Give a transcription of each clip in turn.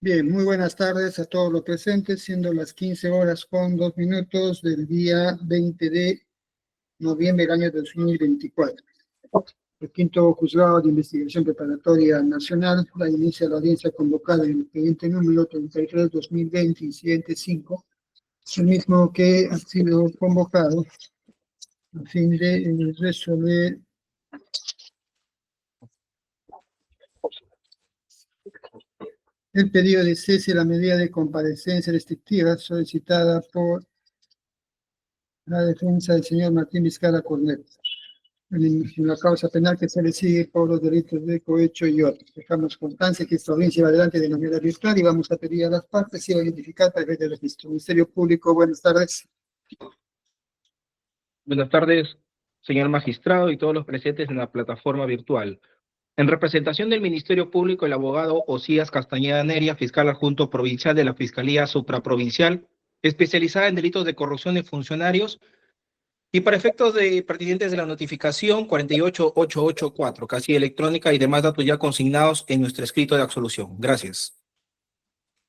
Bien, muy buenas tardes a todos los presentes, siendo las 15 horas con 2 minutos del día 20 de noviembre del año 2024. El quinto juzgado de investigación preparatoria nacional da inicio a la audiencia convocada en el expediente número 33-2020, incidente 5, el mismo que ha sido convocado a fin de resolver el pedido de cese de la medida de comparecencia restrictiva solicitada por la defensa del señor Martín Vizcarra Cornejo en la causa penal que se le sigue por los delitos de cohecho y otros. Dejamos constancia que esta audiencia va adelante de manera virtual y vamos a pedir a las partes y a identificar para el registro. Ministerio Público, buenas tardes. Buenas tardes, señor magistrado y todos los presentes en la plataforma virtual. En representación del Ministerio Público, el abogado Osías Castañeda Neria, fiscal adjunto provincial de la Fiscalía Supraprovincial, especializada en delitos de corrupción de funcionarios, y para efectos pertinentes de la notificación 48884, casilla electrónica y demás datos ya consignados en nuestro escrito de absolución. Gracias.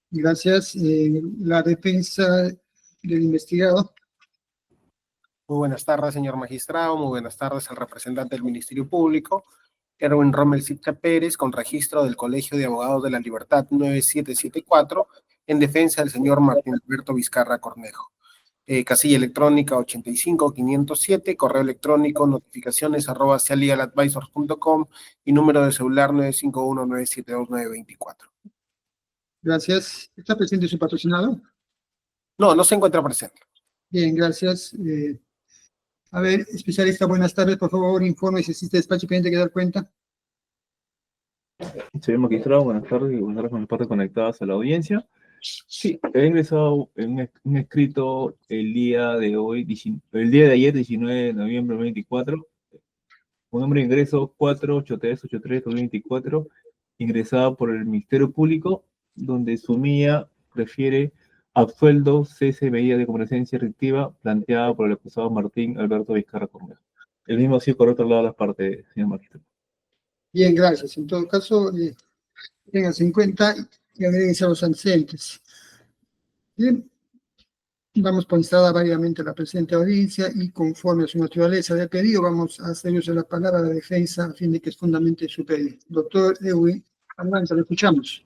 Gracias. La defensa del investigado. Muy buenas tardes, señor magistrado. Muy buenas tardes al representante del Ministerio Público, Erwin Rommel Sitcha Pérez, con registro del Colegio de Abogados de la Libertad 9774, en defensa del señor Martín Alberto Vizcarra Cornejo. Casilla electrónica 85507, correo electrónico notificaciones@cialegaladvisors.com y número de celular 951-972-924. Gracias. ¿Está presente su patrocinador? No se encuentra presente. Bien, gracias. A ver, especialista, buenas tardes. Por favor, informe si existe despacho pendiente que dar cuenta. Señor magistrado, buenas tardes y buenas tardes con las partes conectadas a la audiencia. Sí, he ingresado en un escrito el día de ayer, 19 de noviembre de 2024, con nombre de ingreso 48383-2024, ingresado por el Ministerio Público, donde su MIA refiere absueldo, cese, medida de comparecencia restrictiva planteada por el acusado Martín Alberto Vizcarra Cornejo. El mismo ha sido correcto al lado de las partes, señor magistrado. Bien, gracias. En todo caso, ténganse en cuenta y agréguense a los antecedentes. Bien, vamos por instalada válidamente la presente audiencia y conforme a su naturaleza de pedido, vamos a hacer uso de la palabra de la defensa a fin de que es fundamente su pedido. Doctor Ewi, adelante, lo escuchamos.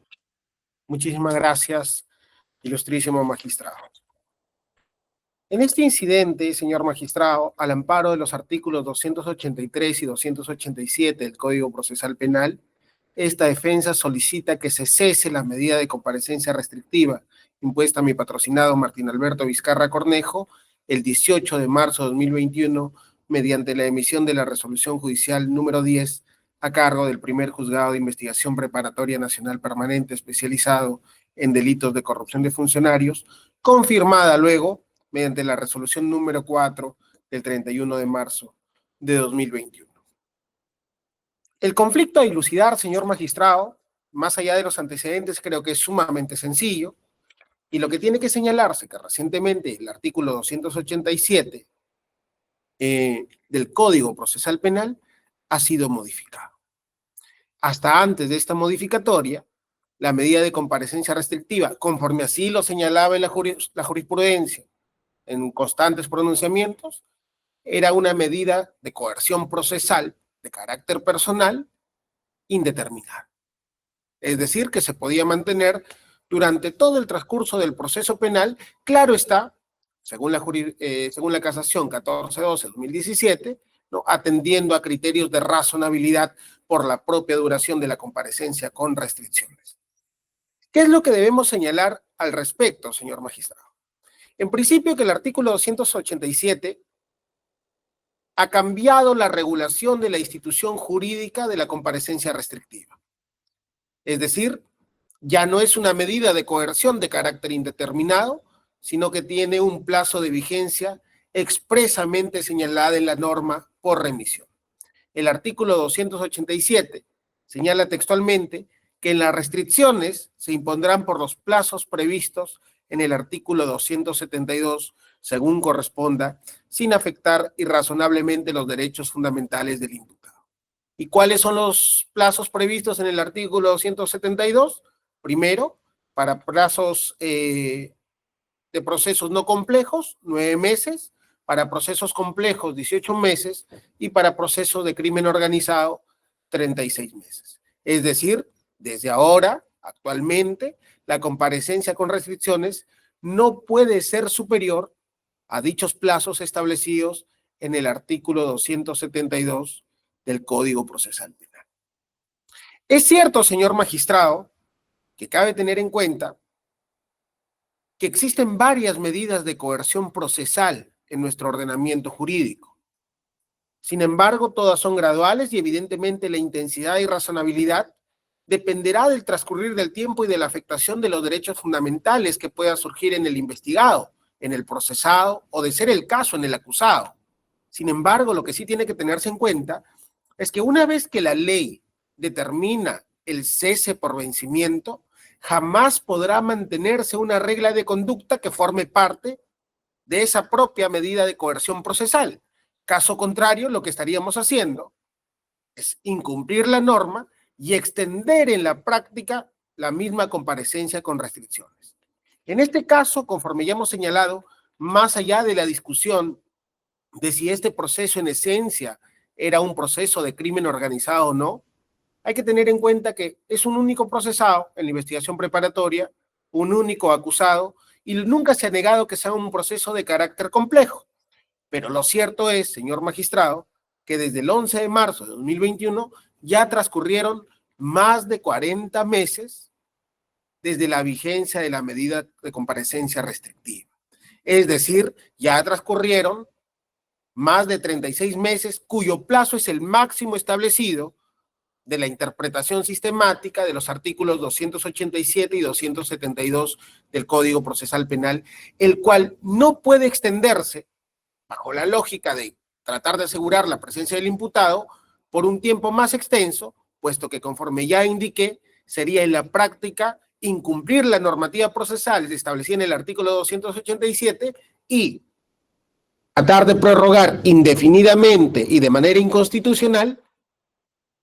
Muchísimas gracias, ilustrísimo magistrado. En este incidente, señor magistrado, al amparo de los artículos 283 y 287 del Código Procesal Penal, esta defensa solicita que se cese la medida de comparecencia restrictiva impuesta a mi patrocinado Martín Alberto Vizcarra Cornejo el 18 de marzo de 2021 mediante la emisión de la resolución judicial número 10 a cargo del primer juzgado de investigación preparatoria nacional permanente especializado en delitos de corrupción de funcionarios, confirmada luego mediante la resolución número 4 del 31 de marzo de 2021. El conflicto a dilucidar, señor magistrado, más allá de los antecedentes, creo que es sumamente sencillo, y lo que tiene que señalarse que recientemente el artículo 287 del Código Procesal Penal ha sido modificado. Hasta antes de esta modificatoria, la medida de comparecencia restrictiva, conforme así lo señalaba en la jurisprudencia, en constantes pronunciamientos, era una medida de coerción procesal de carácter personal indeterminada. Es decir, que se podía mantener durante todo el transcurso del proceso penal, claro está, según la casación 1412-2017, ¿no?, atendiendo a criterios de razonabilidad por la propia duración de la comparecencia con restricciones. ¿Qué es lo que debemos señalar al respecto, señor magistrado? En principio, que el artículo 287 ha cambiado la regulación de la institución jurídica de la comparecencia restrictiva. Es decir, ya no es una medida de coerción de carácter indeterminado, sino que tiene un plazo de vigencia expresamente señalada en la norma por remisión. El artículo 287 señala textualmente que las restricciones se impondrán por los plazos previstos en el artículo 272, según corresponda, sin afectar irrazonablemente los derechos fundamentales del imputado. ¿Y cuáles son los plazos previstos en el artículo 272? Primero, para plazos de procesos no complejos, 9 meses, para procesos complejos, 18 meses, y para procesos de crimen organizado, 36 meses. Es decir, desde ahora, actualmente, la comparecencia con restricciones no puede ser superior a dichos plazos establecidos en el artículo 272 del Código Procesal Penal. Es cierto, señor magistrado, que cabe tener en cuenta que existen varias medidas de coerción procesal en nuestro ordenamiento jurídico. Sin embargo, todas son graduales y evidentemente la intensidad y razonabilidad dependerá del transcurrir del tiempo y de la afectación de los derechos fundamentales que pueda surgir en el investigado, en el procesado o, de ser el caso, en el acusado. Sin embargo, lo que sí tiene que tenerse en cuenta es que una vez que la ley determina el cese por vencimiento, jamás podrá mantenerse una regla de conducta que forme parte de esa propia medida de coerción procesal. Caso contrario, lo que estaríamos haciendo es incumplir la norma y extender en la práctica la misma comparecencia con restricciones. En este caso, conforme ya hemos señalado, más allá de la discusión de si este proceso en esencia era un proceso de crimen organizado o no, hay que tener en cuenta que es un único procesado en la investigación preparatoria, un único acusado, y nunca se ha negado que sea un proceso de carácter complejo. Pero lo cierto es, señor magistrado, que desde el 11 de marzo de 2021 ya transcurrieron más de 40 meses desde la vigencia de la medida de comparecencia restrictiva. Es decir, ya transcurrieron más de 36 meses, cuyo plazo es el máximo establecido de la interpretación sistemática de los artículos 287 y 272 del Código Procesal Penal, el cual no puede extenderse, bajo la lógica de tratar de asegurar la presencia del imputado, por un tiempo más extenso, puesto que, conforme ya indiqué, sería en la práctica incumplir la normativa procesal establecida en el artículo 287 y tratar de prorrogar indefinidamente y de manera inconstitucional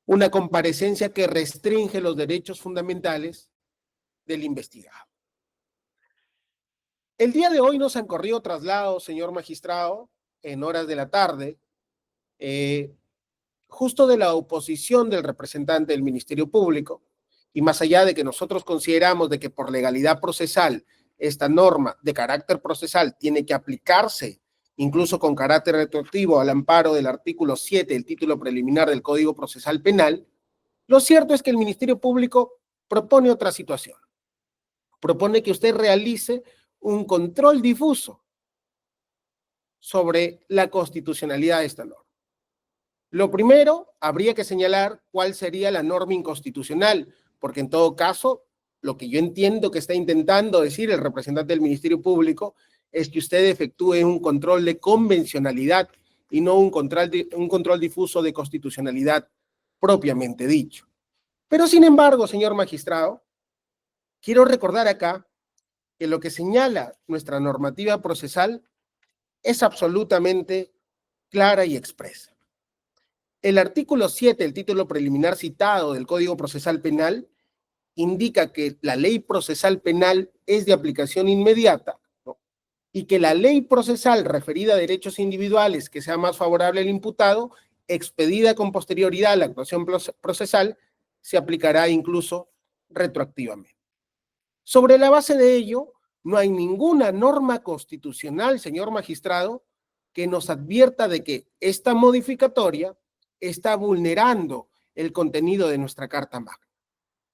una comparecencia que restringe los derechos fundamentales del investigado. El día de hoy nos han corrido traslados, señor magistrado, en horas de la tarde, justo de la oposición del representante del Ministerio Público, y más allá de que nosotros consideramos de que por legalidad procesal esta norma de carácter procesal tiene que aplicarse incluso con carácter retroactivo al amparo del artículo 7 del título preliminar del Código Procesal Penal, lo cierto es que el Ministerio Público propone otra situación. Propone que usted realice un control difuso sobre la constitucionalidad de esta norma. Lo primero, habría que señalar cuál sería la norma inconstitucional, porque en todo caso, lo que yo entiendo que está intentando decir el representante del Ministerio Público es que usted efectúe un control de convencionalidad y no un control difuso de constitucionalidad propiamente dicho. Pero sin embargo, señor magistrado, quiero recordar acá que lo que señala nuestra normativa procesal es absolutamente clara y expresa. El artículo 7, el título preliminar citado del Código Procesal Penal, indica que la ley procesal penal es de aplicación inmediata, ¿no? Y que la ley procesal referida a derechos individuales que sea más favorable al imputado, expedida con posterioridad a la actuación procesal, se aplicará incluso retroactivamente. Sobre la base de ello, no hay ninguna norma constitucional, señor magistrado, que nos advierta de que esta modificatoria está vulnerando el contenido de nuestra Carta Magna.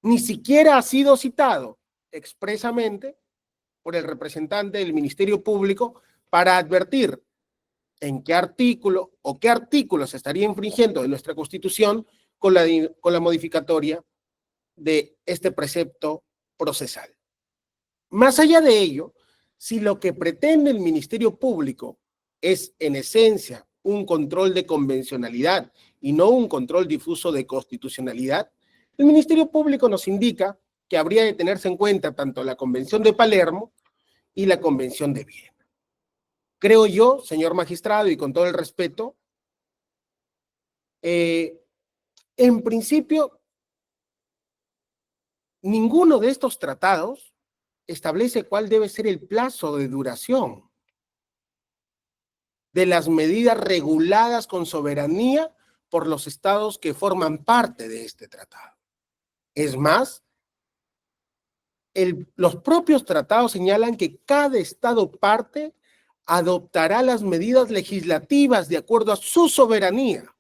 Ni siquiera ha sido citado expresamente por el representante del Ministerio Público para advertir en qué artículo o qué artículos se estaría infringiendo de nuestra Constitución con la modificatoria de este precepto procesal. Más allá de ello, si lo que pretende el Ministerio Público es en esencia un control de convencionalidad y no un control difuso de constitucionalidad, el Ministerio Público nos indica que habría de tenerse en cuenta tanto la Convención de Palermo y la Convención de Viena. Creo yo, señor magistrado, y con todo el respeto, en principio, ninguno de estos tratados establece cuál debe ser el plazo de duración de las medidas reguladas con soberanía por los estados que forman parte de este tratado. Es más, los propios tratados señalan que cada estado parte adoptará las medidas legislativas de acuerdo a su soberanía.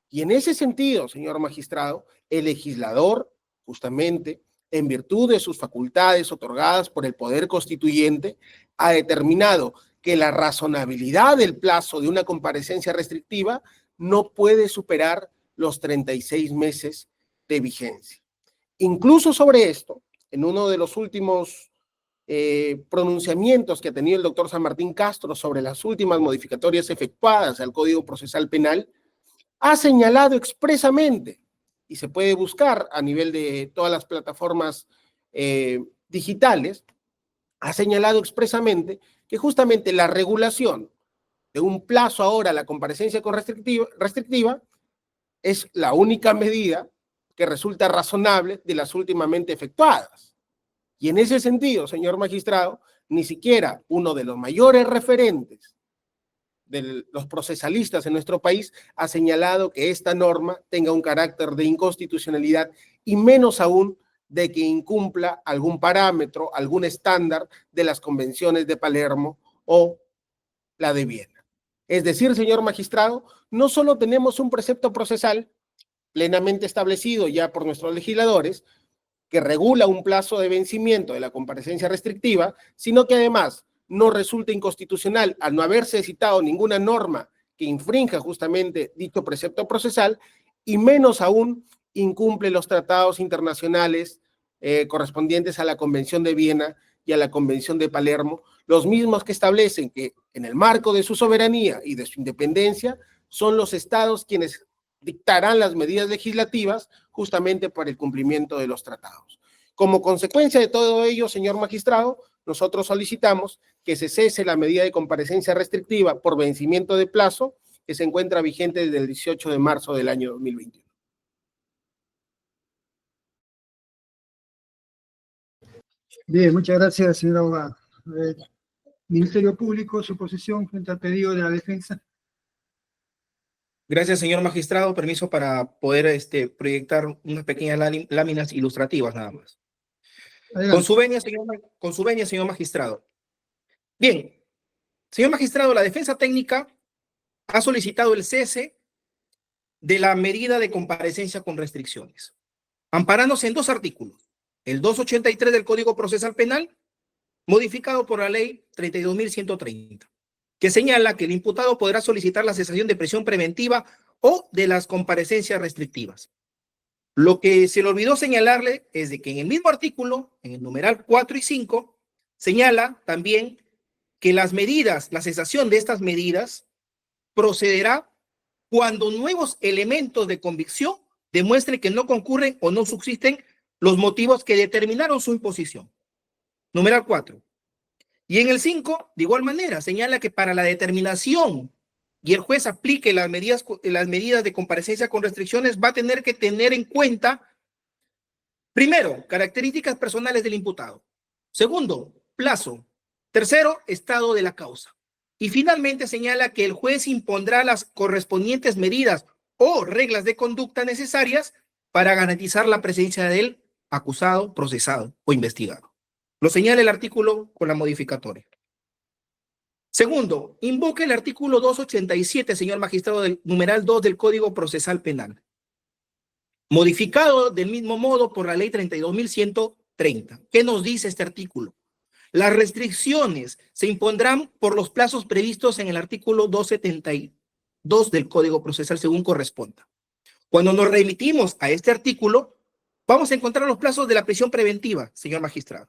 Y en ese sentido, señor magistrado, el legislador, justamente, en virtud de sus facultades otorgadas por el Poder Constituyente, ha determinado que la razonabilidad del plazo de una comparecencia restrictiva no puede superar los 36 meses de vigencia. Incluso sobre esto, en uno de los últimos pronunciamientos que ha tenido el doctor San Martín Castro sobre las últimas modificatorias efectuadas al Código Procesal Penal, ha señalado expresamente, y se puede buscar a nivel de todas las plataformas digitales, ha señalado expresamente que justamente la regulación de un plazo ahora a la comparecencia con restrictiva es la única medida que resulta razonable de las últimamente efectuadas. Y en ese sentido, señor magistrado, ni siquiera uno de los mayores referentes de los procesalistas en nuestro país ha señalado que esta norma tenga un carácter de inconstitucionalidad y menos aún de que incumpla algún parámetro, algún estándar de las convenciones de Palermo o la de Viena. Es decir, señor magistrado, no solo tenemos un precepto procesal plenamente establecido ya por nuestros legisladores, que regula un plazo de vencimiento de la comparecencia restrictiva, sino que además no resulta inconstitucional al no haberse citado ninguna norma que infrinja justamente dicho precepto procesal, y menos aún incumple los tratados internacionales correspondientes a la Convención de Viena y a la Convención de Palermo, los mismos que establecen que en el marco de su soberanía y de su independencia son los estados quienes dictarán las medidas legislativas justamente para el cumplimiento de los tratados. Como consecuencia de todo ello, señor magistrado, nosotros solicitamos que se cese la medida de comparecencia restrictiva por vencimiento de plazo que se encuentra vigente desde el 18 de marzo del año 2021. Bien, muchas gracias, señor abogado. Ministerio Público, su posición frente al pedido de la defensa. Gracias, señor magistrado. Permiso para poder proyectar unas pequeñas láminas ilustrativas nada más. Adelante. Con su venia, señor magistrado. Bien, señor magistrado, la defensa técnica ha solicitado el cese de la medida de comparecencia con restricciones, amparándose en dos artículos. El 283 del Código Procesal Penal, modificado por la Ley 32.130, que señala que el imputado podrá solicitar la cesación de prisión preventiva o de las comparecencias restrictivas. Lo que se le olvidó señalarle es de que en el mismo artículo, en el numeral 4 y 5, señala también que las medidas, la cesación de estas medidas procederá cuando nuevos elementos de convicción demuestren que no concurren o no subsisten los motivos que determinaron su imposición. Numeral 4. Y en el 5, de igual manera, señala que para la determinación y el juez aplique las medidas de comparecencia con restricciones, va a tener que tener en cuenta, primero, características personales del imputado. Segundo, plazo. Tercero, estado de la causa. Y finalmente señala que el juez impondrá las correspondientes medidas o reglas de conducta necesarias para garantizar la presencia del acusado, procesado o investigado. Lo señala el artículo con la modificatoria. Segundo, invoca el artículo 287, señor magistrado, del numeral 2 del Código Procesal Penal, modificado del mismo modo por la Ley 32.130. ¿Qué nos dice este artículo? Las restricciones se impondrán por los plazos previstos en el artículo 272 del Código Procesal según corresponda. Cuando nos remitimos a este artículo, vamos a encontrar los plazos de la prisión preventiva, señor magistrado.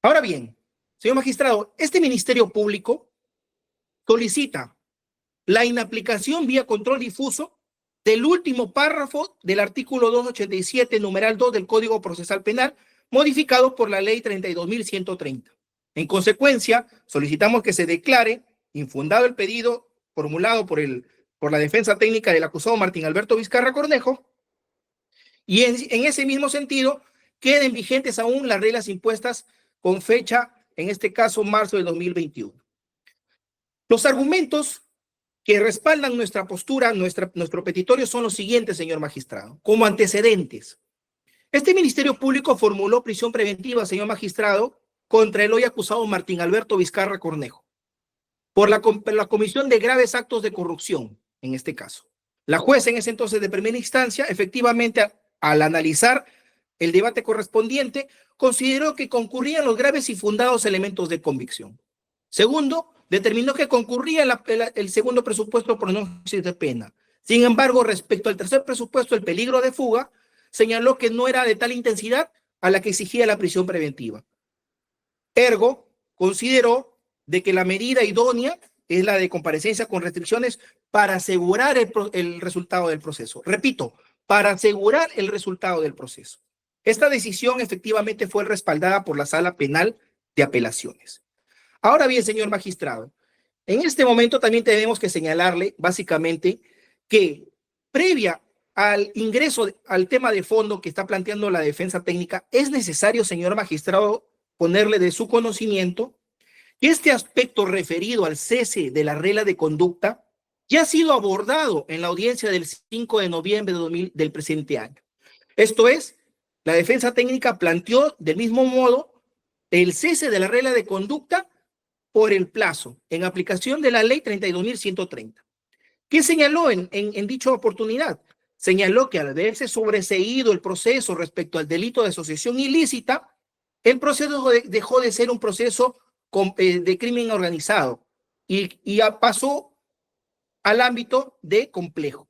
Ahora bien, señor magistrado, este Ministerio Público solicita la inaplicación vía control difuso del último párrafo del artículo 287, numeral 2 del Código Procesal Penal, modificado por la Ley 32.130. En consecuencia, solicitamos que se declare infundado el pedido formulado por la defensa técnica del acusado Martín Alberto Vizcarra Cornejo, y en ese mismo sentido, queden vigentes aún las reglas impuestas con fecha, en este caso, marzo de 2021. Los argumentos que respaldan nuestra postura, nuestro petitorio son los siguientes, señor magistrado. Como antecedentes, este Ministerio Público formuló prisión preventiva, señor magistrado, contra el hoy acusado Martín Alberto Vizcarra Cornejo, por la comisión de graves actos de corrupción, en este caso. La jueza en ese entonces de primera instancia, efectivamente, al analizar el debate correspondiente, consideró que concurrían los graves y fundados elementos de convicción. Segundo, determinó que concurría el segundo presupuesto por no de pena. Sin embargo, respecto al tercer presupuesto, el peligro de fuga, señaló que no era de tal intensidad a la que exigía la prisión preventiva. Ergo, consideró de que la medida idónea es la de comparecencia con restricciones para asegurar el resultado del proceso. Repito, para asegurar el resultado del proceso. Esta decisión efectivamente fue respaldada por la Sala Penal de Apelaciones. Ahora bien, señor magistrado, en este momento también tenemos que señalarle básicamente que previa al ingreso al tema de fondo que está planteando la defensa técnica, es necesario, señor magistrado, ponerle de su conocimiento que este aspecto referido al cese de la regla de conducta ya ha sido abordado en la audiencia del 5 de noviembre del presente año. Esto es, la defensa técnica planteó del mismo modo el cese de la regla de conducta por el plazo en aplicación de la ley 32.130. ¿Qué señaló en dicha oportunidad? Señaló que al haberse sobreseído el proceso respecto al delito de asociación ilícita, el proceso dejó de ser un proceso de crimen organizado y pasó al ámbito de complejo.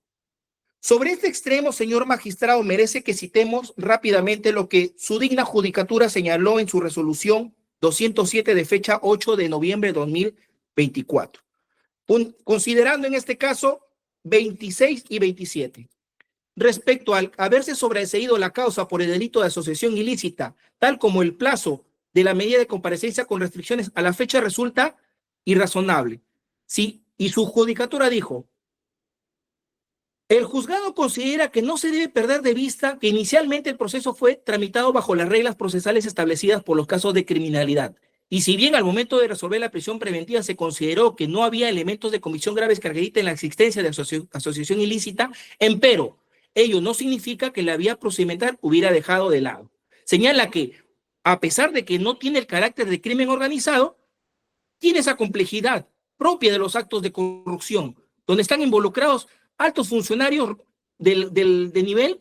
Sobre este extremo, señor magistrado, merece que citemos rápidamente lo que su digna judicatura señaló en su resolución 207 de fecha 8 de noviembre de 2024, considerando en este caso 26 y 27. Respecto al haberse sobreseído la causa por el delito de asociación ilícita, tal como el plazo de la medida de comparecencia con restricciones a la fecha resulta irrazonable. Sí, y su judicatura dijo: el juzgado considera que no se debe perder de vista que inicialmente el proceso fue tramitado bajo las reglas procesales establecidas por los casos de criminalidad. Y si bien al momento de resolver la prisión preventiva se consideró que no había elementos de comisión graves que acrediten la existencia de asociación ilícita, empero, ello no significa que la vía procedimental hubiera dejado de lado. Señala que, a pesar de que no tiene el carácter de crimen organizado, tiene esa complejidad propia de los actos de corrupción, donde están involucrados altos funcionarios de nivel,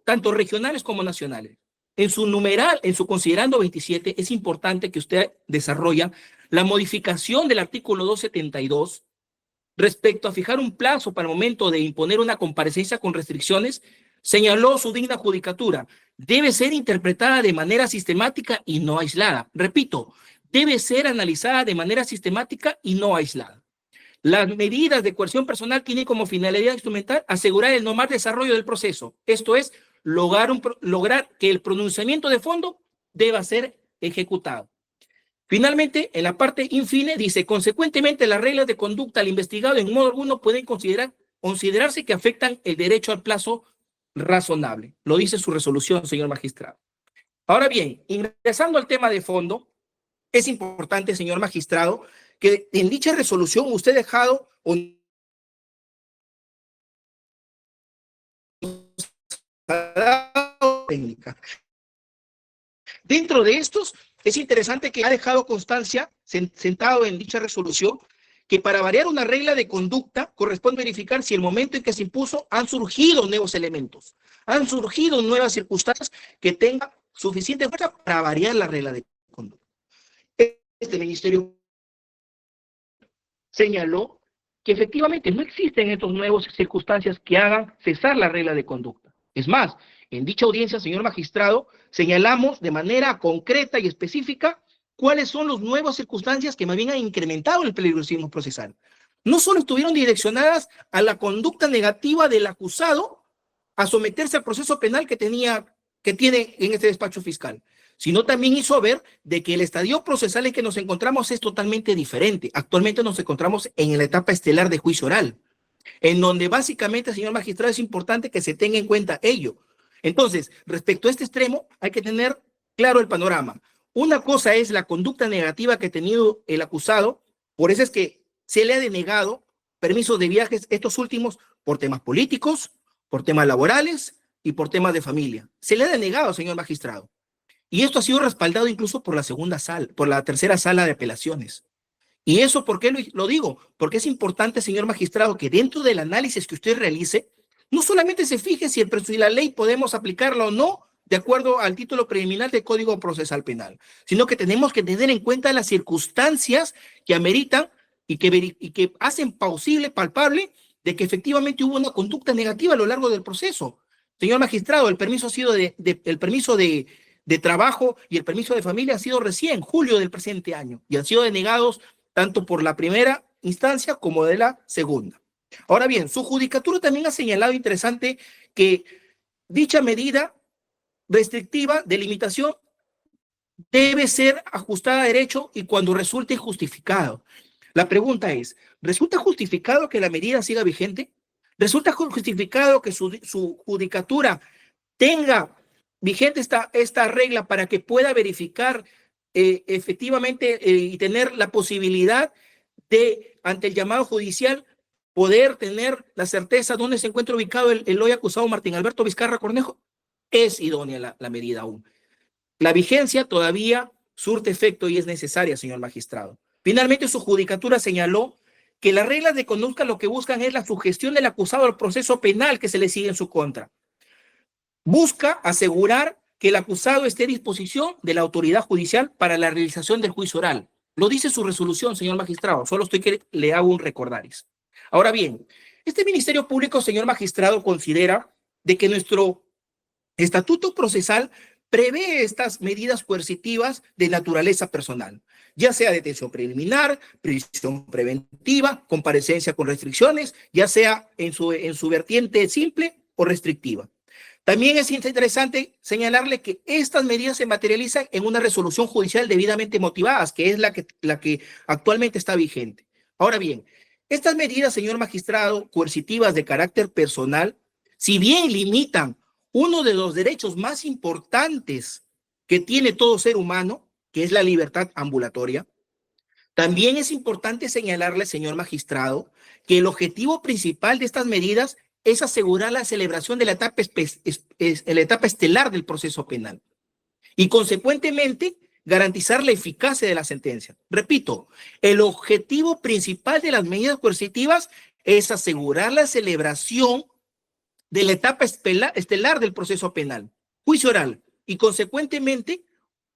tanto regionales como nacionales. En su numeral, en su considerando 27, es importante que usted desarrolla la modificación del artículo 272 respecto a fijar un plazo para el momento de imponer una comparecencia con restricciones. Señaló su digna judicatura: debe ser interpretada de manera sistemática y no aislada. Repito, debe ser analizada de manera sistemática y no aislada. Las medidas de coerción personal tienen como finalidad instrumental asegurar el normal desarrollo del proceso. Esto es, lograr que el pronunciamiento de fondo deba ser ejecutado. Finalmente, en la parte infine dice: consecuentemente, las reglas de conducta al investigado en modo alguno pueden considerarse que afectan el derecho al plazo razonable. Lo dice su resolución, señor magistrado. Ahora bien, ingresando al tema de fondo, es importante, señor magistrado, que en dicha resolución usted ha dejado técnica. Dentro de estos, es interesante que ha dejado constancia, sentado en dicha resolución, que para variar una regla de conducta corresponde verificar si el momento en que se impuso han surgido nuevos elementos, han surgido nuevas circunstancias que tengan suficiente fuerza para variar la regla de conducta. Este ministerio señaló que efectivamente no existen estas nuevas circunstancias que hagan cesar la regla de conducta. Es más, en dicha audiencia, señor magistrado, señalamos de manera concreta y específica cuáles son las nuevas circunstancias que más bien han incrementado el peligrosismo procesal. No solo estuvieron direccionadas a la conducta negativa del acusado a someterse al proceso penal que tiene en este despacho fiscal, sino también hizo ver de que el estadio procesal en que nos encontramos es totalmente diferente. Actualmente nos encontramos en la etapa estelar de juicio oral, en donde básicamente, señor magistrado, es importante que se tenga en cuenta ello. Entonces, respecto a este extremo, hay que tener claro el panorama. Una cosa es la conducta negativa que ha tenido el acusado, por eso es que se le ha denegado permisos de viajes, estos últimos, por temas políticos, por temas laborales y por temas de familia. Se le ha denegado, señor magistrado. Y esto ha sido respaldado incluso por por la tercera sala de apelaciones. ¿Y eso por qué lo digo? Porque es importante, señor magistrado, que dentro del análisis que usted realice, no solamente se fije si la ley podemos aplicarla o no de acuerdo al título preliminar del Código Procesal Penal, sino que tenemos que tener en cuenta las circunstancias que ameritan y que hacen plausible, palpable, de que efectivamente hubo una conducta negativa a lo largo del proceso. Señor magistrado, el permiso ha sido el permiso de trabajo y el permiso de familia ha sido recién, julio del presente año, y han sido denegados tanto por la primera instancia como de la segunda. Ahora bien, su judicatura también ha señalado interesante que dicha medida restrictiva de limitación debe ser ajustada a derecho y cuando resulte justificado. La pregunta es, ¿resulta justificado que la medida siga vigente? ¿Resulta justificado que su judicatura tenga vigente esta regla para que pueda verificar efectivamente y tener la posibilidad de, ante el llamado judicial, poder tener la certeza dónde se encuentra ubicado el hoy acusado Martín Alberto Vizcarra Cornejo? Es idónea la medida aún. La vigencia todavía surte efecto y es necesaria, señor magistrado. Finalmente, su judicatura señaló que las reglas de conducta lo que buscan es la sugestión del acusado al proceso penal que se le sigue en su contra. Busca asegurar que el acusado esté a disposición de la autoridad judicial para la realización del juicio oral. Lo dice su resolución, señor magistrado. Solo estoy que le hago un recordaris. Ahora bien, este Ministerio Público, señor magistrado, considera de que nuestro estatuto procesal prevé estas medidas coercitivas de naturaleza personal, ya sea detención preliminar, prisión preventiva, comparecencia con restricciones, ya sea en su vertiente simple o restrictiva. También es interesante señalarle que estas medidas se materializan en una resolución judicial debidamente motivadas, que es la que actualmente está vigente. Ahora bien, estas medidas, señor magistrado, coercitivas de carácter personal, si bien limitan uno de los derechos más importantes que tiene todo ser humano, que es la libertad ambulatoria, también es importante señalarle, señor magistrado, que el objetivo principal de estas medidas es asegurar la celebración de la etapa estelar del proceso penal y, consecuentemente, garantizar la eficacia de la sentencia. Repito, el objetivo principal de las medidas coercitivas es asegurar la celebración de la etapa estelar del proceso penal, juicio oral, y, consecuentemente,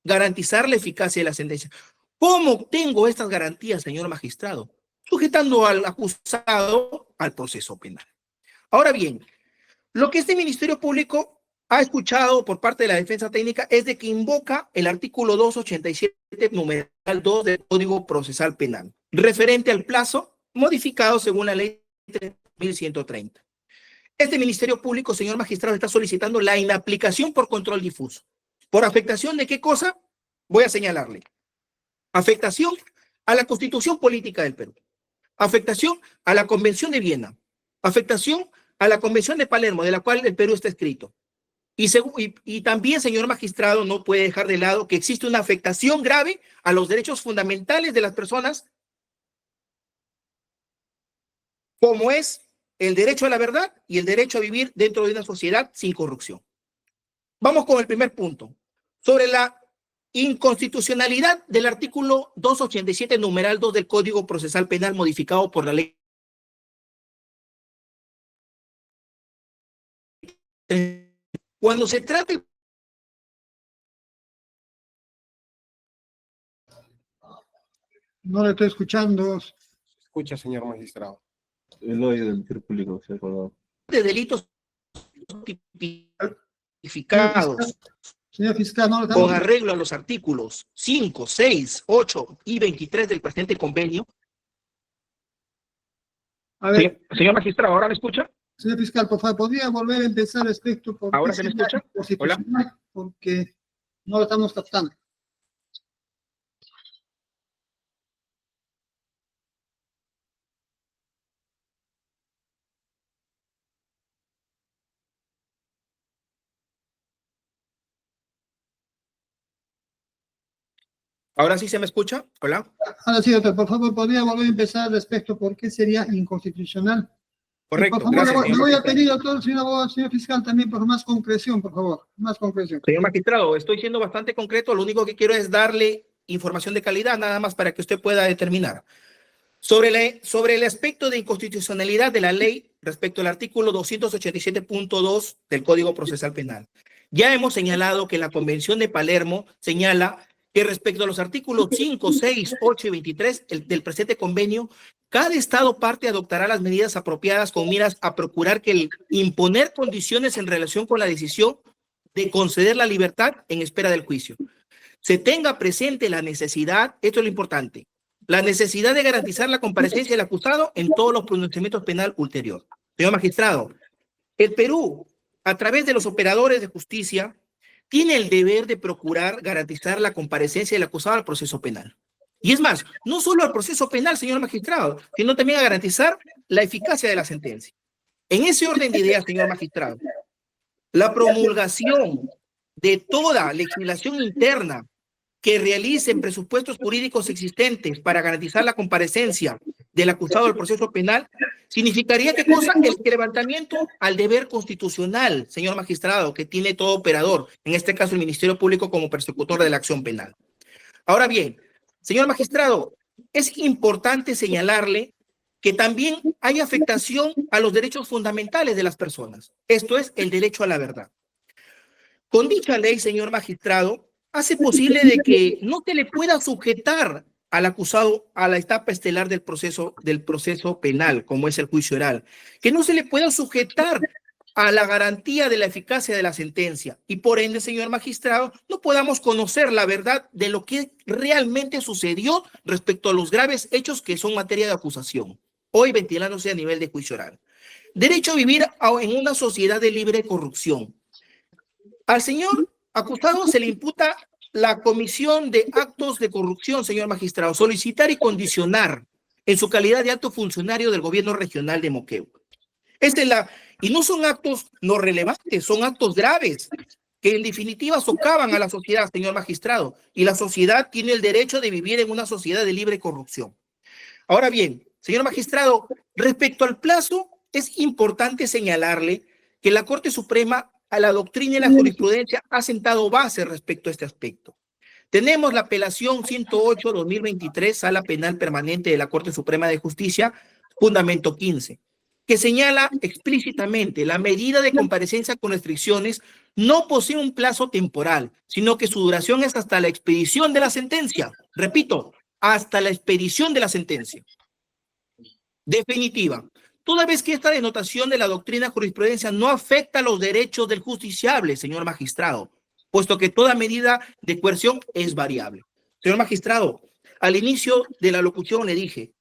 garantizar la eficacia de la sentencia. ¿Cómo obtengo estas garantías, señor magistrado? Sujetando al acusado al proceso penal. Ahora bien, lo que este Ministerio Público ha escuchado por parte de la defensa técnica es de que invoca el artículo 287, numeral 2 del Código Procesal Penal, referente al plazo modificado según la ley 3130. Este Ministerio Público, señor magistrado, está solicitando la inaplicación por control difuso. ¿Por afectación de qué cosa? Voy a señalarle. Afectación a la Constitución Política del Perú. Afectación a la Convención de Viena. Afectación a la Convención de Palermo, de la cual el Perú está escrito. Y también, señor magistrado, no puede dejar de lado que existe una afectación grave a los derechos fundamentales de las personas, como es el derecho a la verdad y el derecho a vivir dentro de una sociedad sin corrupción. Vamos con el primer punto, sobre la inconstitucionalidad del artículo 287, numeral 2 del Código Procesal Penal modificado por la ley. Cuando se trata... No le estoy escuchando. Escucha, señor magistrado. El odio del Ministerio Público, se ha acordado. de delitos tipificados Señor fiscal, no le con estamos... arreglo a los artículos 5, 6, 8 y 23 del presente convenio. A ver, Señor magistrado, ¿ahora me escucha? señor fiscal, por favor, ¿podría volver a empezar respecto por ¿Ahora qué se me sería escucha? inconstitucional? Porque no lo estamos captando. ¿Ahora sí se me escucha? Hola. Ahora sí, doctor, por favor, podría volver a empezar respecto por qué sería inconstitucional. Correcto, Por favor, gracias, le señor voy a magistrado. pedir, doctor, señor abogado, señor fiscal, también por más concreción, por favor, más concreción. Señor magistrado, estoy siendo bastante concreto. Lo único que quiero es darle información de calidad, nada más para que usted pueda determinar. Sobre el aspecto de inconstitucionalidad de la ley respecto al artículo 287.2 del Código Procesal Penal. Ya hemos señalado que la Convención de Palermo señala que respecto a los artículos 5, 6, 8 y 23 del presente convenio, cada Estado parte adoptará las medidas apropiadas con miras a procurar que el imponer condiciones en relación con la decisión de conceder la libertad en espera del juicio se tenga presente la necesidad, esto es lo importante, la necesidad de garantizar la comparecencia del acusado en todos los pronunciamientos penal ulterior. Señor magistrado, el Perú, a través de los operadores de justicia, tiene el deber de procurar garantizar la comparecencia del acusado al proceso penal. Y es más, no solo al proceso penal, señor magistrado, sino también a garantizar la eficacia de la sentencia. En ese orden de ideas, señor magistrado, la promulgación de toda legislación interna que realicen presupuestos jurídicos existentes para garantizar la comparecencia del acusado del proceso penal, significaría ¿qué cosa? El levantamiento al deber constitucional, señor magistrado, que tiene todo operador, en este caso el Ministerio Público como persecutor de la acción penal. Ahora bien, señor magistrado, es importante señalarle que también hay afectación a los derechos fundamentales de las personas. Esto es el derecho a la verdad. Con dicha ley, señor magistrado, hace posible de que no se le pueda sujetar al acusado a la etapa estelar del proceso penal, como es el juicio oral, que no se le pueda sujetar a la garantía de la eficacia de la sentencia y por ende, señor magistrado, no podamos conocer la verdad de lo que realmente sucedió respecto a los graves hechos que son materia de acusación, hoy ventilándose a nivel de juicio oral. Derecho a vivir en una sociedad de libre corrupción. Al señor acusado se le imputa la comisión de actos de corrupción, señor magistrado, solicitar y condicionar en su calidad de alto funcionario del gobierno regional de Moquegua. Y no son actos no relevantes, son actos graves que en definitiva socavan a la sociedad, señor magistrado, y la sociedad tiene el derecho de vivir en una sociedad de libre corrupción. Ahora bien, señor magistrado, respecto al plazo, es importante señalarle que la Corte Suprema a la doctrina y la jurisprudencia ha sentado base respecto a este aspecto. Tenemos la apelación 108-2023, Sala Penal Permanente de la Corte Suprema de Justicia, fundamento 15, que señala explícitamente la medida de comparecencia con restricciones no posee un plazo temporal, sino que su duración es hasta la expedición de la sentencia. Repito, hasta la expedición de la sentencia definitiva. Toda vez que esta denotación de la doctrina jurisprudencia no afecta los derechos del justiciable, señor magistrado, puesto que toda medida de coerción es variable. Señor magistrado, al inicio de la locución le dije,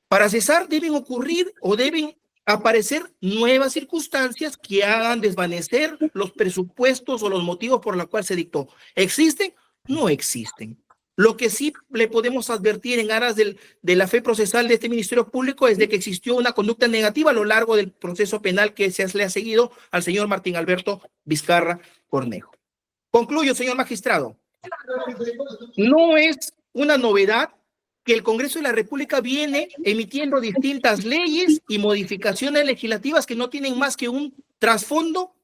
para cesar deben ocurrir o deben aparecer nuevas circunstancias que hagan desvanecer los presupuestos o los motivos por los cuales se dictó. ¿Existen? No existen. Lo que sí le podemos advertir en aras de la fe procesal de este Ministerio Público es de que existió una conducta negativa a lo largo del proceso penal que le ha seguido al señor Martín Alberto Vizcarra Cornejo. Concluyo, señor magistrado. No es una novedad que el Congreso de la República viene emitiendo distintas leyes y modificaciones legislativas que no tienen más que un trasfondo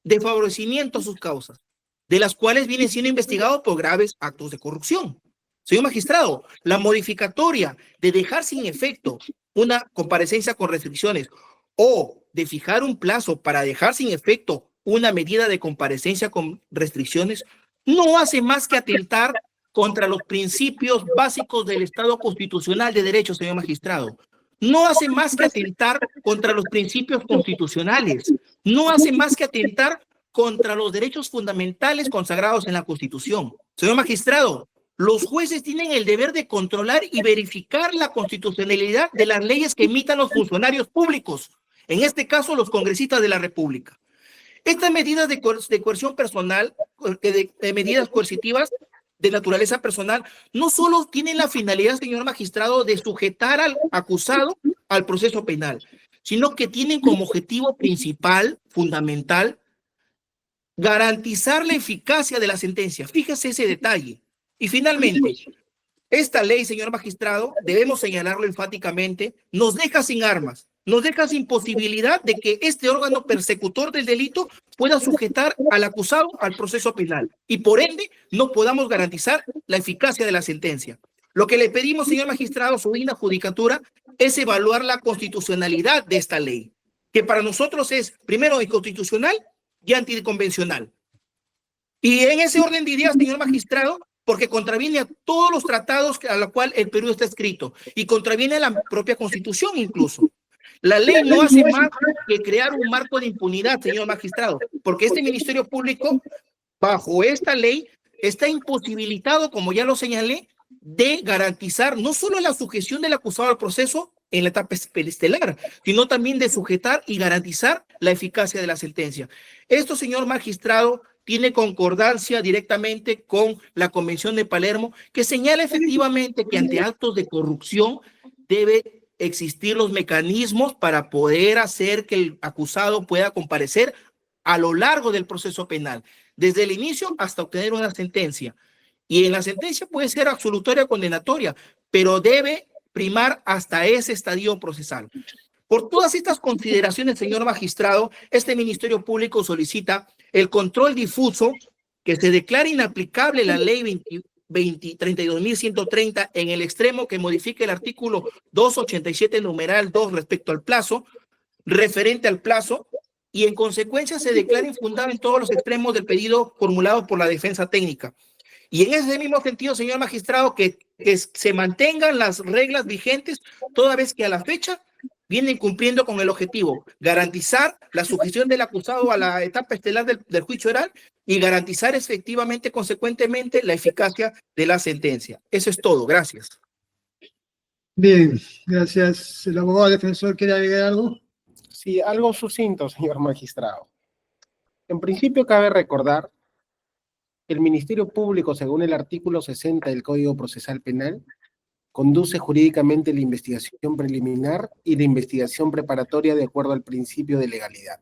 de favorecimiento a sus causas, de las cuales vienen siendo investigados por graves actos de corrupción. Señor magistrado, la modificatoria de dejar sin efecto una comparecencia con restricciones o de fijar un plazo para dejar sin efecto una medida de comparecencia con restricciones no hace más que atentar contra los principios básicos del Estado constitucional de derecho, señor magistrado. No hace más que atentar contra los principios constitucionales. No hace más que atentar contra los derechos fundamentales consagrados en la Constitución. Señor magistrado, los jueces tienen el deber de controlar y verificar la constitucionalidad de las leyes que emitan los funcionarios públicos, en este caso los congresistas de la República. Estas medidas de coerción personal, de medidas coercitivas de naturaleza personal, no solo tienen la finalidad, señor magistrado, de sujetar al acusado al proceso penal, sino que tienen como objetivo principal, fundamental, garantizar la eficacia de la sentencia. Fíjese ese detalle. Y finalmente, esta ley, señor magistrado, debemos señalarlo enfáticamente, nos deja sin armas, nos deja sin posibilidad de que este órgano persecutor del delito pueda sujetar al acusado al proceso penal y por ende no podamos garantizar la eficacia de la sentencia. Lo que le pedimos, señor magistrado, su digna judicatura, es evaluar la constitucionalidad de esta ley, que para nosotros es, primero, inconstitucional y anticonvencional. Y en ese orden de ideas, señor magistrado, porque contraviene a todos los tratados a los cuales el Perú está escrito y contraviene a la propia Constitución incluso. La ley no hace más que crear un marco de impunidad, señor magistrado, porque este Ministerio Público, bajo esta ley, está imposibilitado, como ya lo señalé, de garantizar no solo la sujeción del acusado al proceso en la etapa estelar, sino también de sujetar y garantizar la eficacia de la sentencia. Esto, señor magistrado, tiene concordancia directamente con la Convención de Palermo, que señala efectivamente que ante actos de corrupción debe existir los mecanismos para poder hacer que el acusado pueda comparecer a lo largo del proceso penal, desde el inicio hasta obtener una sentencia. Y en la sentencia puede ser absolutoria o condenatoria, pero debe primar hasta ese estadio procesal. Por todas estas consideraciones, señor magistrado, este Ministerio Público solicita el control difuso, que se declare inaplicable la ley 32.130 en el extremo que modifique el artículo 287 numeral 2 respecto al plazo, referente al plazo, y en consecuencia se declara infundado en todos los extremos del pedido formulado por la defensa técnica. Y en ese mismo sentido, señor magistrado, que se mantengan las reglas vigentes, toda vez que a la fecha vienen cumpliendo con el objetivo, garantizar la sujeción del acusado a la etapa estelar del juicio oral y garantizar efectivamente, consecuentemente, la eficacia de la sentencia. Eso es todo. Gracias. Bien, gracias. ¿El abogado defensor quiere agregar algo? Sí, algo sucinto, señor magistrado. En principio, cabe recordar que el Ministerio Público, según el artículo 60 del Código Procesal Penal, conduce jurídicamente la investigación preliminar y la investigación preparatoria de acuerdo al principio de legalidad.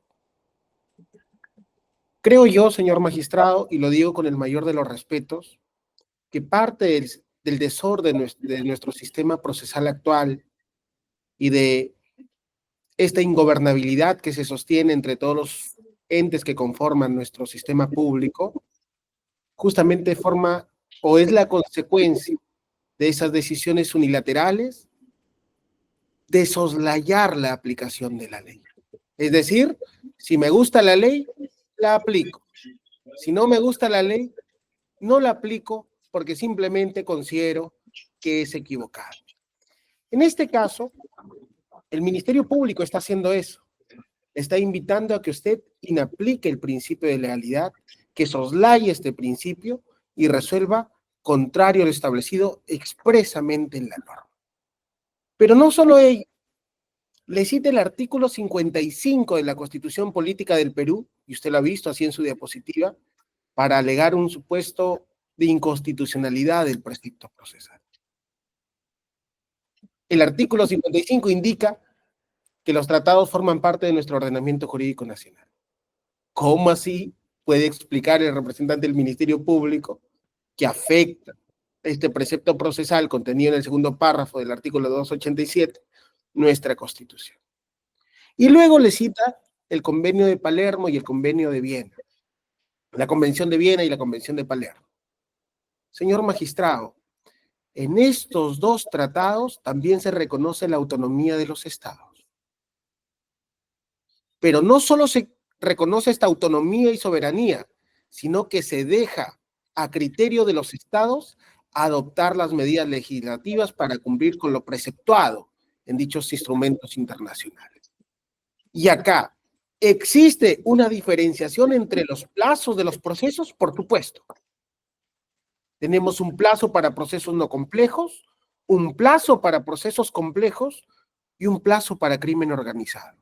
Creo yo, señor magistrado, y lo digo con el mayor de los respetos, que parte del desorden de nuestro sistema procesal actual y de esta ingobernabilidad que se sostiene entre todos los entes que conforman nuestro sistema público, justamente forma o es la consecuencia de esas decisiones unilaterales de soslayar la aplicación de la ley. Es decir, si me gusta la ley, la aplico. Si no me gusta la ley, no la aplico porque simplemente considero que es equivocada. En este caso, el Ministerio Público está haciendo eso. Está invitando a que usted inaplique el principio de legalidad, que soslaye este principio y resuelva contrario a lo establecido expresamente en la norma. Pero no solo ello. Le cita el artículo 55 de la Constitución Política del Perú, y usted lo ha visto así en su diapositiva, para alegar un supuesto de inconstitucionalidad del precepto procesal. El artículo 55 indica que los tratados forman parte de nuestro ordenamiento jurídico nacional. ¿Cómo así puede explicar el representante del Ministerio Público que afecta este precepto procesal contenido en el segundo párrafo del artículo 287 nuestra Constitución? Y luego le cita el Convenio de Palermo y el Convenio de Viena, la Convención de Viena y la Convención de Palermo. Señor magistrado, en estos dos tratados también se reconoce la autonomía de los estados. Pero no solo se reconoce esta autonomía y soberanía, sino que se deja a criterio de los estados adoptar las medidas legislativas para cumplir con lo preceptuado en dichos instrumentos internacionales. Y acá, ¿existe una diferenciación entre los plazos de los procesos? Por supuesto. Tenemos un plazo para procesos no complejos, un plazo para procesos complejos y un plazo para crimen organizado.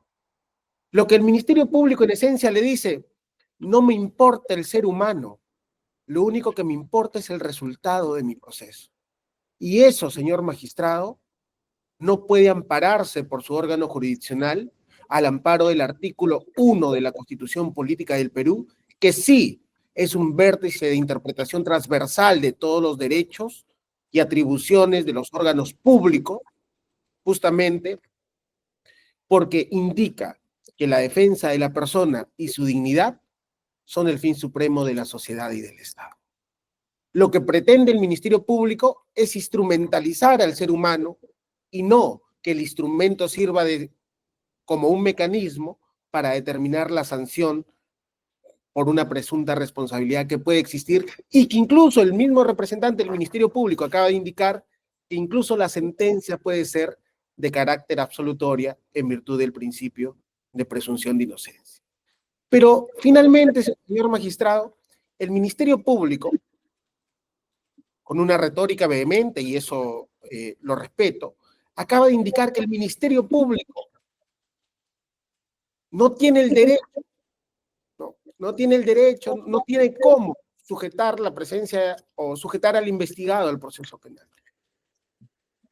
Lo que el Ministerio Público en esencia le dice, no me importa el ser humano, lo único que me importa es el resultado de mi proceso. Y eso, señor magistrado, no puede ampararse por su órgano jurisdiccional al amparo del artículo 1 de la Constitución Política del Perú, que sí es un vértice de interpretación transversal de todos los derechos y atribuciones de los órganos públicos, justamente porque indica que la defensa de la persona y su dignidad son el fin supremo de la sociedad y del Estado. Lo que pretende el Ministerio Público es instrumentalizar al ser humano y no que el instrumento sirva como un mecanismo para determinar la sanción por una presunta responsabilidad que puede existir y que incluso el mismo representante del Ministerio Público acaba de indicar que incluso la sentencia puede ser de carácter absolutoria en virtud del principio de presunción de inocencia. Pero finalmente, señor magistrado, el Ministerio Público, con una retórica vehemente, y eso lo respeto, acaba de indicar que el Ministerio Público no tiene el derecho, no tiene el derecho, no tiene cómo sujetar la presencia o sujetar al investigado al proceso penal.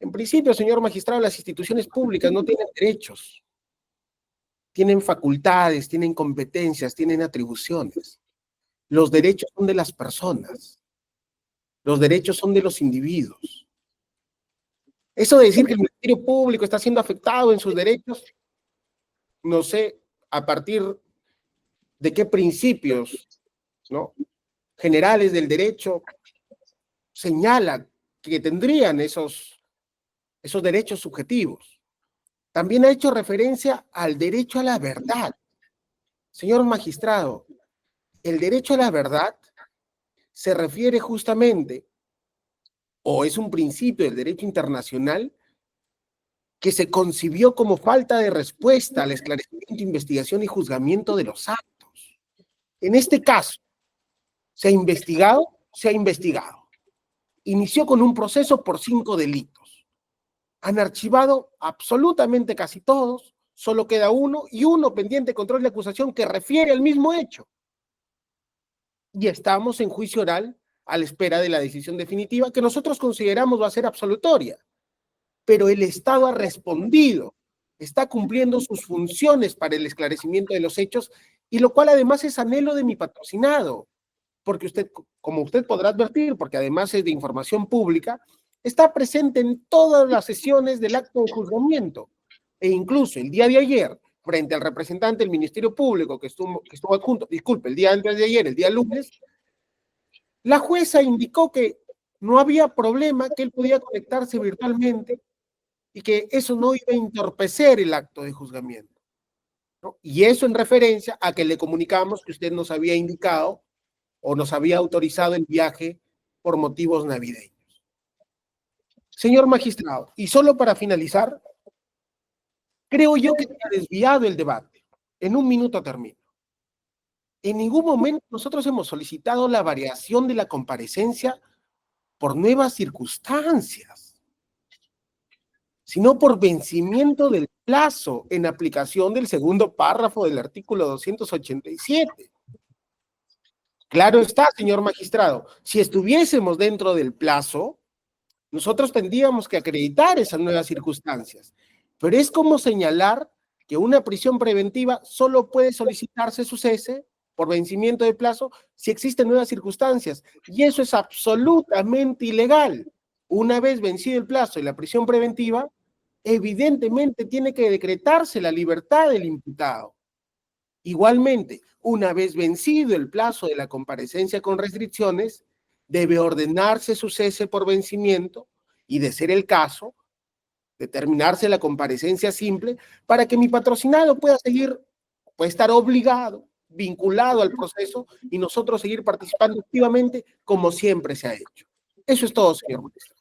En principio, señor magistrado, las instituciones públicas no tienen derechos, tienen facultades, tienen competencias, tienen atribuciones. Los derechos son de las personas, los derechos son de los individuos. Eso de decir que el Ministerio Público está siendo afectado en sus derechos, no sé a partir de qué principios, ¿no?, generales del derecho señalan que tendrían esos derechos subjetivos. También ha hecho referencia al derecho a la verdad. Señor magistrado, el derecho a la verdad se refiere justamente, o es un principio del derecho internacional, que se concibió como falta de respuesta al esclarecimiento, investigación y juzgamiento de los actos. En este caso, se ha investigado. Inició con un proceso por 5 delitos. Han archivado absolutamente casi todos, solo queda uno, y uno pendiente de control de acusación que refiere al mismo hecho. Y estamos en juicio oral a la espera de la decisión definitiva, que nosotros consideramos va a ser absolutoria. Pero el Estado ha respondido, está cumpliendo sus funciones para el esclarecimiento de los hechos, y lo cual además es anhelo de mi patrocinado, porque usted, como usted podrá advertir, porque además es de información pública, está presente en todas las sesiones del acto de juzgamiento, e incluso el día de ayer, frente al representante del Ministerio Público que estuvo adjunto, disculpe, el día antes de ayer, el día lunes, la jueza indicó que no había problema, que él podía conectarse virtualmente y que eso no iba a entorpecer el acto de juzgamiento, ¿no? Y eso en referencia a que le comunicamos que usted nos había indicado o nos había autorizado el viaje por motivos navideños. Señor magistrado, y solo para finalizar, creo yo que se ha desviado el debate. En un minuto termino. En ningún momento nosotros hemos solicitado la variación de la comparecencia por nuevas circunstancias, sino por vencimiento del plazo en aplicación del segundo párrafo del artículo 287. Claro está, señor magistrado, si estuviésemos dentro del plazo, nosotros tendríamos que acreditar esas nuevas circunstancias, pero es como señalar que una prisión preventiva solo puede solicitarse su cese por vencimiento de plazo si existen nuevas circunstancias, y eso es absolutamente ilegal. Una vez vencido el plazo de la prisión preventiva, evidentemente tiene que decretarse la libertad del imputado. Igualmente, una vez vencido el plazo de la comparecencia con restricciones, debe ordenarse su cese por vencimiento y, de ser el caso, determinarse la comparecencia simple para que mi patrocinado pueda estar obligado, vinculado al proceso, y nosotros seguir participando activamente como siempre se ha hecho. Eso es todo, señor magistrado.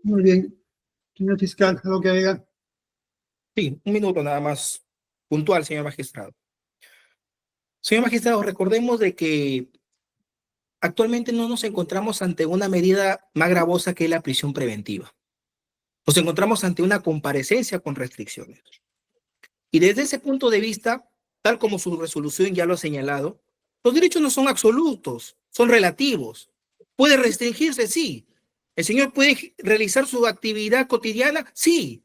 Muy bien. Señor fiscal, ¿algo que agregar? Sí, un minuto nada más puntual, señor magistrado. Señor magistrado, recordemos de que actualmente no nos encontramos ante una medida más gravosa que la prisión preventiva. Nos encontramos ante una comparecencia con restricciones. Y desde ese punto de vista, tal como su resolución ya lo ha señalado, los derechos no son absolutos, son relativos. ¿Puede restringirse? Sí. ¿El señor puede realizar su actividad cotidiana? Sí,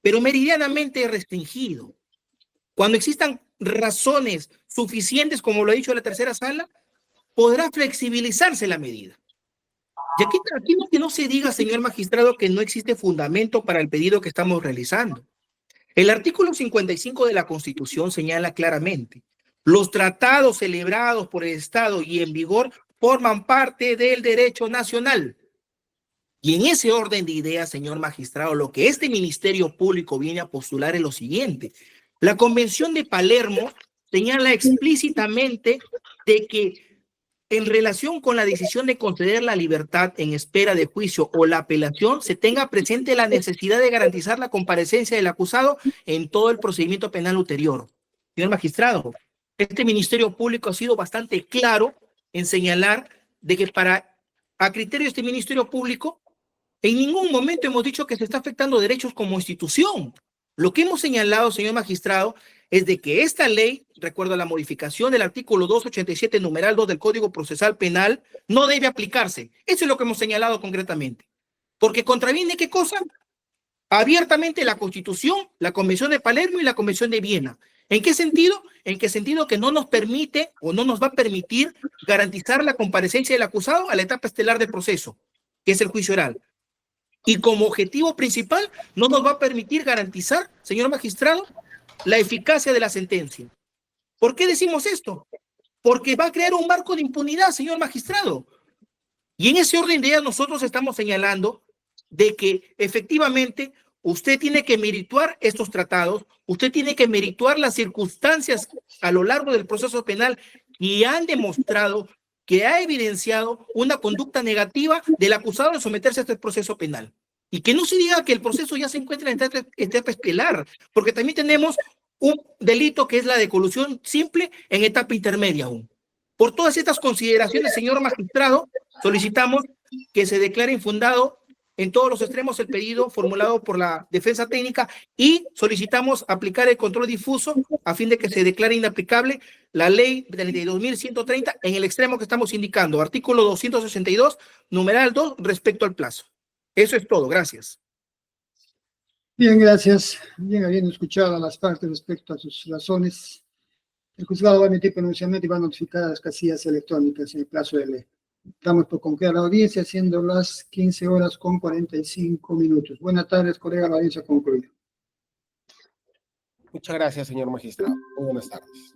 pero meridianamente restringido. Cuando existan razones suficientes, como lo ha dicho la tercera sala, podrá flexibilizarse la medida. Y aquí que no se diga, señor magistrado, que no existe fundamento para el pedido que estamos realizando. El artículo 55 de la Constitución señala claramente: los tratados celebrados por el Estado y en vigor forman parte del derecho nacional. Y en ese orden de ideas, señor magistrado, lo que este Ministerio Público viene a postular es lo siguiente. La Convención de Palermo señala explícitamente de que en relación con la decisión de conceder la libertad en espera de juicio o la apelación, se tenga presente la necesidad de garantizar la comparecencia del acusado en todo el procedimiento penal ulterior. Señor magistrado, este Ministerio Público ha sido bastante claro en señalar de que a criterio de este Ministerio Público, en ningún momento hemos dicho que se está afectando derechos como institución. Lo que hemos señalado, señor magistrado, es de que esta ley, recuerdo la modificación del artículo 287, numeral 2 del Código Procesal Penal, no debe aplicarse. Eso es lo que hemos señalado concretamente. Porque contraviene, ¿qué cosa? Abiertamente la Constitución, la Convención de Palermo y la Convención de Viena. ¿En qué sentido? En qué sentido que no nos permite o no nos va a permitir garantizar la comparecencia del acusado a la etapa estelar del proceso, que es el juicio oral. Y como objetivo principal, no nos va a permitir garantizar, señor magistrado, la eficacia de la sentencia. ¿Por qué decimos esto? Porque va a crear un marco de impunidad, señor magistrado. Y en ese orden de ideas nosotros estamos señalando de que efectivamente usted tiene que merituar estos tratados, usted tiene que merituar las circunstancias a lo largo del proceso penal y han demostrado que ha evidenciado una conducta negativa del acusado de someterse a este proceso penal. Y que no se diga que el proceso ya se encuentra en etapa estelar, porque también tenemos un delito que es la de colusión simple en etapa intermedia aún. Por todas estas consideraciones, señor magistrado, solicitamos que se declare infundado en todos los extremos el pedido formulado por la defensa técnica y solicitamos aplicar el control difuso a fin de que se declare inaplicable la ley 32.130 en el extremo que estamos indicando, artículo 262, numeral 2, respecto al plazo. Eso es todo, gracias. Bien, gracias. Bien, habiendo escuchado a las partes respecto a sus razones, el juzgado va a emitir pronunciamiento y va a notificar a las casillas electrónicas en el plazo de ley. Damos por concluida la audiencia, siendo las 15:45. Buenas tardes, colega, la audiencia concluida. Muchas gracias, señor magistrado. Muy buenas tardes.